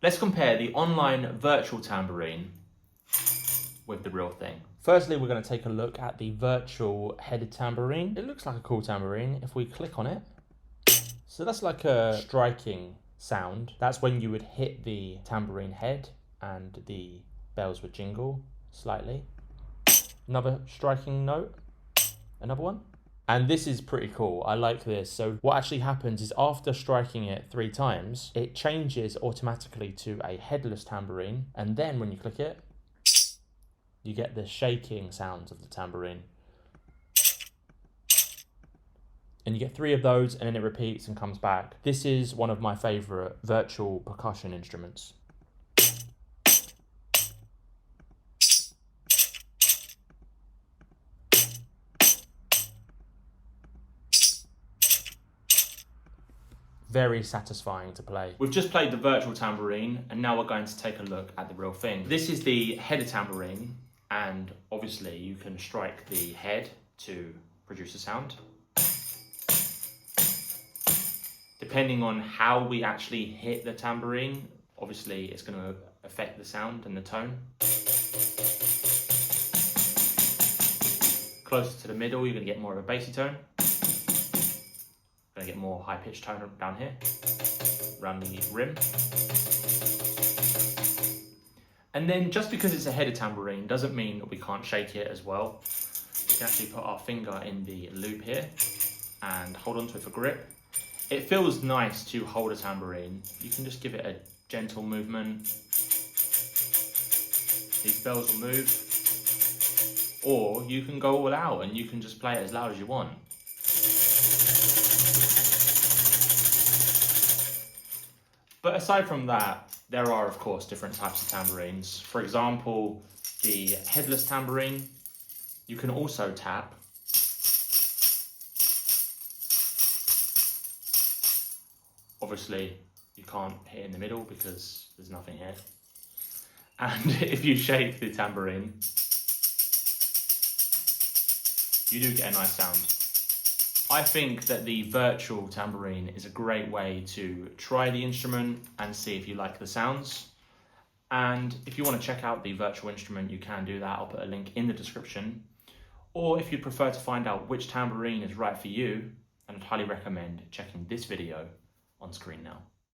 Let's compare the online virtual tambourine with the real thing. Firstly, we're going to take a look at the virtual headed tambourine. It looks like a cool tambourine if we click on it. So that's like a striking sound. That's when you would hit the tambourine head and the bells would jingle slightly. Another striking note, another one. And this is pretty cool. I like this. So what actually happens is after striking it 3 times, it changes automatically to a headless tambourine. And then when you click it, you get the shaking sounds of the tambourine. And you get 3 of those and then it repeats and comes back. This is one of my favorite virtual percussion instruments. Very satisfying to play. We've just played the virtual tambourine and now we're going to take a look at the real thing. This is the headed tambourine, and obviously you can strike the head to produce a sound. Depending on how we actually hit the tambourine, obviously it's going to affect the sound and the tone. Closer to the middle, you're going to get more of a bassy tone. Going to get more high-pitched tone down here, around the rim. And then just because it's a headed tambourine doesn't mean that we can't shake it as well. We can actually put our finger in the loop here and hold onto it for grip. It feels nice to hold a tambourine. You can just give it a gentle movement. These bells will move. Or you can go all out and you can just play it as loud as you want. But aside from that, there are of course different types of tambourines. For example, the headless tambourine, you can also tap. Obviously, you can't hit in the middle because there's nothing here. And if you shake the tambourine, you do get a nice sound. I think that the virtual tambourine is a great way to try the instrument and see if you like the sounds. And if you want to check out the virtual instrument, you can do that. I'll put a link in the description. Or if you'd prefer to find out which tambourine is right for you, then I'd highly recommend checking this video on screen now.